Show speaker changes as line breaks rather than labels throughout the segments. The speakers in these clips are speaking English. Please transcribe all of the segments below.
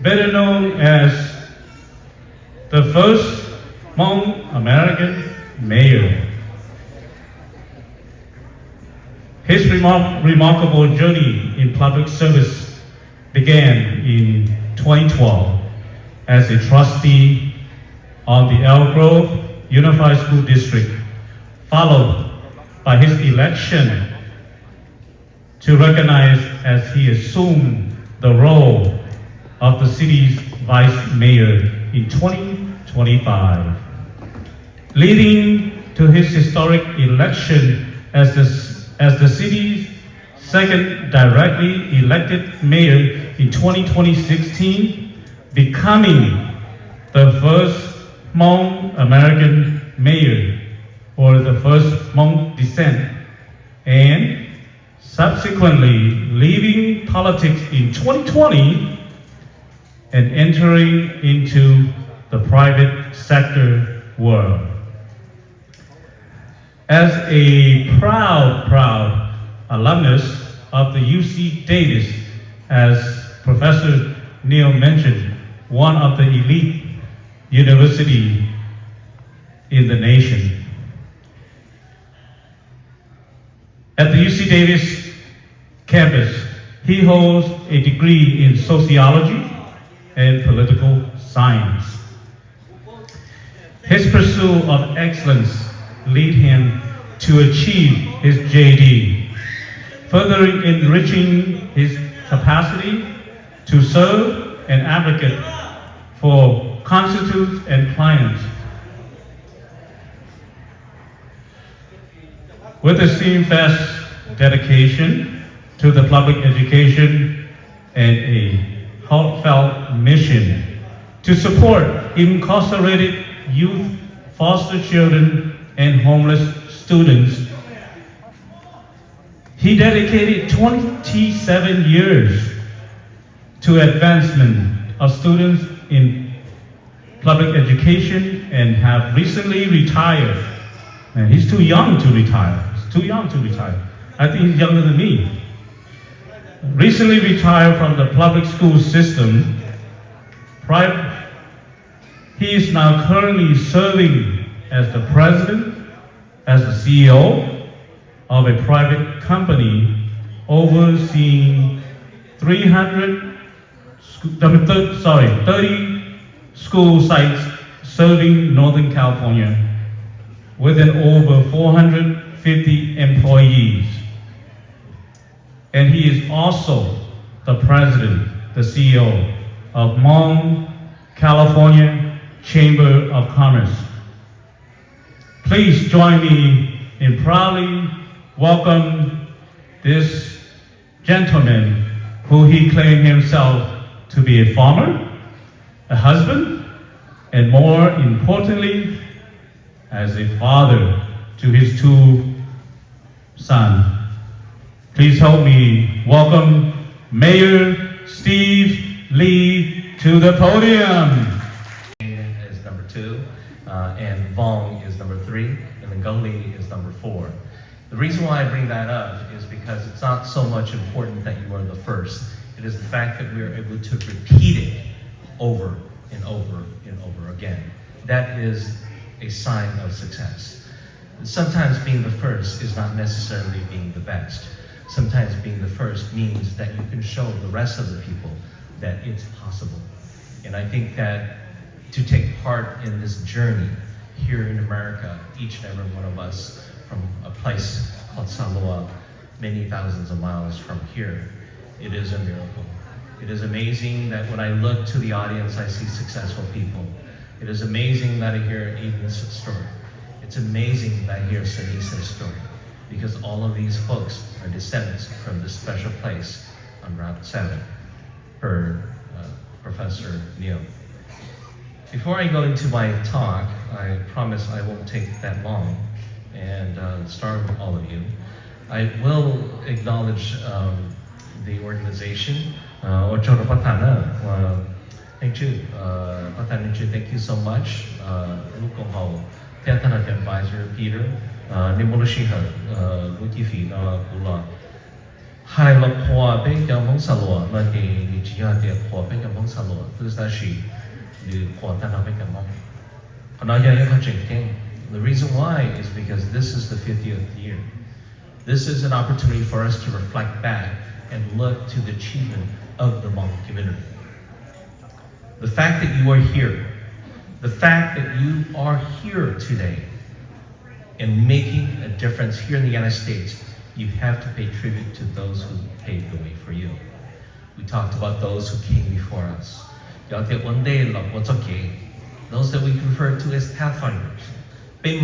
better known as the first Hmong American mayor. His remarkable journey in public service began in 2012 as a trustee on the Elk Grove Unified School District, followed by his election to recognize as he assumed the role of the city's vice mayor in 2025, leading to his historic election as the city's second directly elected mayor in 2016, becoming the first Hmong American mayor or the first Hmong descent, and subsequently leaving politics in 2020 and entering into the private sector world. As a proud alumnus of the UC Davis, as Professor Neil mentioned, one of the elite universities in the nation. At the UC Davis campus, he holds a degree in sociology and political science. His pursuit of excellence lead him to achieve his JD, further enriching his capacity to serve and advocate for constituents and clients. With a steadfast dedication to the public education and a heartfelt mission to support incarcerated youth, foster children, and homeless students, he dedicated 27 years to advancement of students in public education and have recently retired. And he's too young to retire. I think he's younger than me. Recently retired from the public school system. He is now currently serving as the president, as the CEO of a private company overseeing 30 school sites serving Northern California with an over 450 employees. And he is also the president, the CEO of Hmong California Chamber of Commerce. Please join me in proudly welcome this gentleman who he claimed himself to be a farmer, a husband, and more importantly, as a father to his two sons. Please help me welcome Mayor Steve Lee to the podium.
Is number 2, and Vong is number 3, and then Gully is number 4. The reason why I bring that up is because it's not so much important that you are the first. It is the fact that we are able to repeat it over and over and over again. That is a sign of success. Sometimes being the first is not necessarily being the best. Sometimes being the first means that you can show the rest of the people that it's possible. And I think that to take part in this journey here in America, each and every one of us from a place called Samoa, many thousands of miles from here, it is a miracle. It is amazing that when I look to the audience, I see successful people. It is amazing that I hear Aiden's story. It's amazing that I hear Sanisa's story, because all of these folks are descendants from this special place on Route 7, per Professor Neil. Before I go into my talk, I promise I won't take that long and start with all of you. I will acknowledge the organization. Thank you. Thank you so much. Advisor Peter, hai lo po be yang mong sa lo ma de ni ji ya de po be yang mong sa lo tu sa shi de po ta na be yang mong kana ya ya ka cheng ting. The reason why is because this is the 50th year. This is an opportunity for us to reflect back and look to the achievement of the Hmong community. The fact that you are here, the fact that you are here today and making a difference here in the United States, you have to pay tribute to those who paved the way for you. We talked about those who came before us. Those that we refer to as pathfinders. We're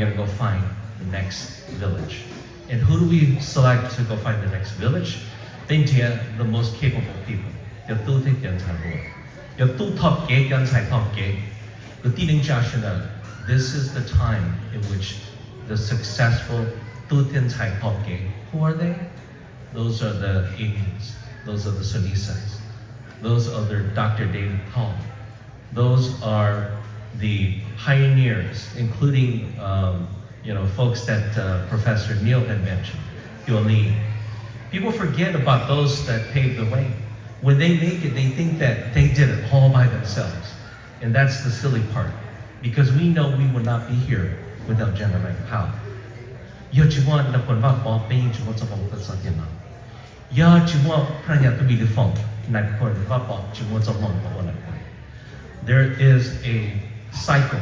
going to go find the next village. And who do we select to go find the next village? The most capable people. This is the time in which the successful who are they? Those are the Indians. Those are the Sunisas. Those are the Dr. David Paul. Those are the pioneers, including folks that Professor Neil had mentioned. People forget about those that paved the way. When they make it, they think that they did it all by themselves. And that's the silly part, because we know we would not be here without General Powell. There is a cycle,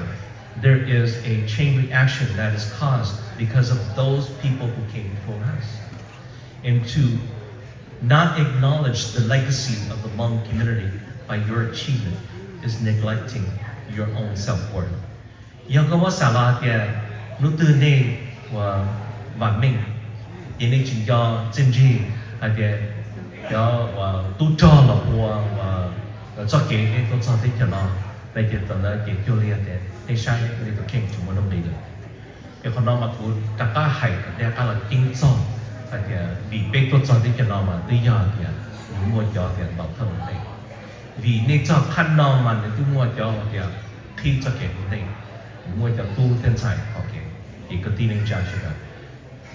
there is a chain reaction that is caused because of those people who came before us. And to not acknowledge the legacy of the Hmong community by your achievement is neglecting your own self-worth. Vì nên cho khăn no mà nếu tôi mua cho thì khi cho kẻ của đây mua cho tu thiên才 OK 一个地灵家去的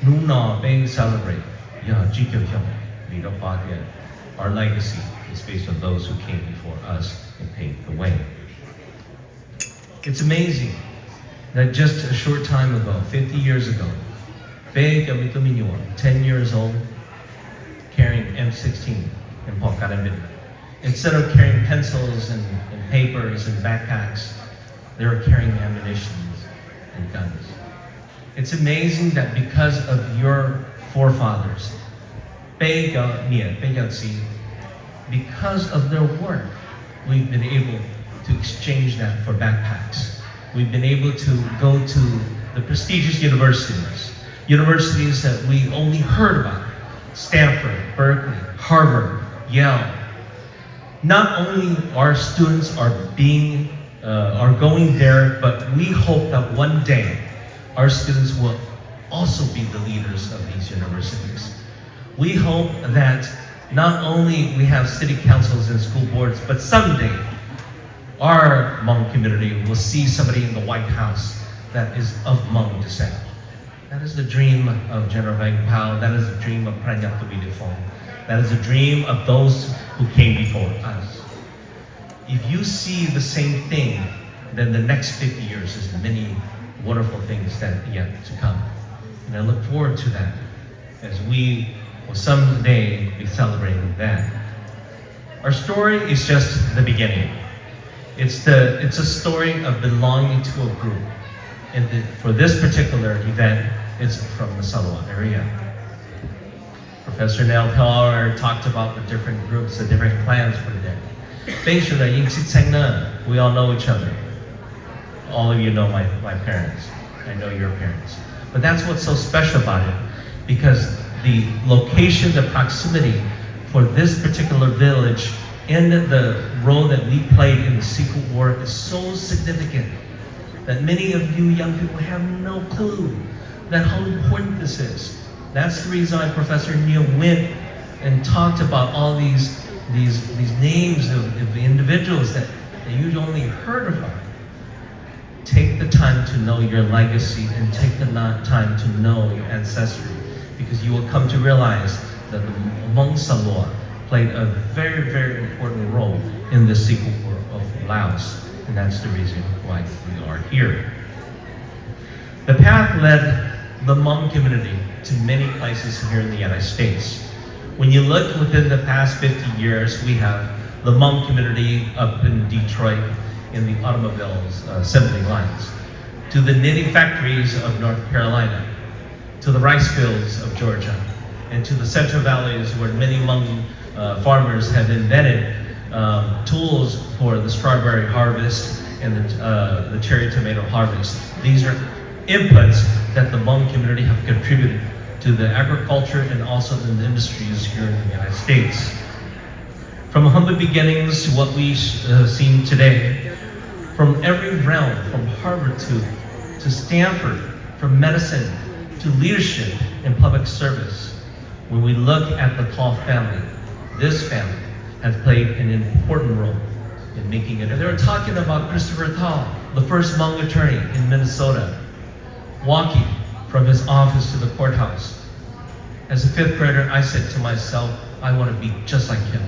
nu no being celebrate yeah 只有像你的发现 our legacy is based on those who came before us and paved the way. It's amazing that just a short time ago, 50 years ago, 10 years old, carrying M16 and Pocaramin. Instead of carrying pencils and papers and backpacks, they were carrying ammunition and guns. It's amazing that because of your forefathers, because of their work, we've been able to exchange that for backpacks. We've been able to go to the prestigious universities that we only heard about: Stanford, Berkeley, Harvard, Yale. Not only our students are going there, but we hope that one day our students will also be the leaders of these universities. We hope that not only we have city councils and school boards, but someday our Hmong community will see somebody in the White House that is of Hmong descent. That is the dream of General Vang Pao. That is the dream of Pranyat Tuvidifong. That is the dream of those who came before us. If you see the same thing, then the next 50 years is many wonderful things that yet to come. And I look forward to that as we will someday be celebrating that. Our story is just the beginning. It's a story of belonging to a group. And for this particular event, it's from the Salwa area. Professor Nell Keller talked about the different groups, the different clans for the day. Basically, we all know each other. All of you know my parents. I know your parents. But that's what's so special about it, because the location, the proximity for this particular village and the role that we played in the Secret War is so significant that many of you young people have no clue that how important this is. That's the reason why Professor Neil went and talked about all these names of individuals that you only heard about. take the time to know your legacy and take the time to know your ancestry, because you will come to realize that the Hmong Salua played a very, very important role in the Civil War of Laos, and that's the reason why we are here. The path led the Hmong community to many places here in the United States. When you look within the past 50 years, we have the Hmong community up in Detroit in the automobiles assembly lines, to the knitting factories of North Carolina, to the rice fields of Georgia, and to the Central Valleys where many Hmong farmers have invented tools for the strawberry harvest and the cherry tomato harvest. These are inputs that the Hmong community have contributed to the agriculture and also in the industries here in the United States. From humble beginnings to what we've seen today, from every realm, from Harvard to Stanford, from medicine to leadership and public service, when we look at the Tall family, this family has played an important role in making it. They were talking about Christopher Tall, the first Hmong attorney in Minnesota, walking from his office to the courthouse. As a fifth grader, I said to myself, I want to be just like him.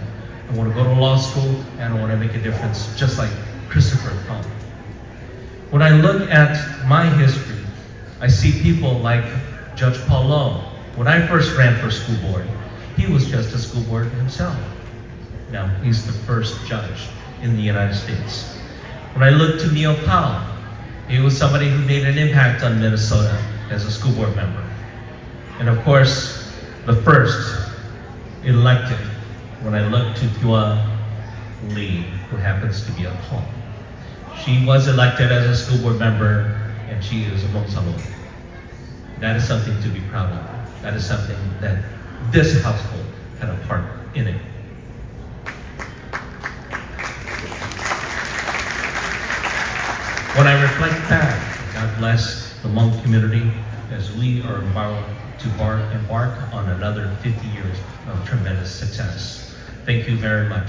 I want to go to law school and I want to make a difference just like Christopher Tall. When I look at my history, I see people like Judge Paul Lowe. When I first ran for school board, he was just a school board himself. Now he's the first judge in the United States. When I look to Neil Powell, he was somebody who made an impact on Minnesota as a school board member. And of course, the first elected, when I look to thiab Lee, who happens to be a Hmong. She was elected as a school board member, and she is a Hmong Salua. That is something to be proud of. That is something that this household had a part in it. When I reflect back, God bless the Hmong community as we are about to embark on another 50 years of tremendous success. Thank you very much.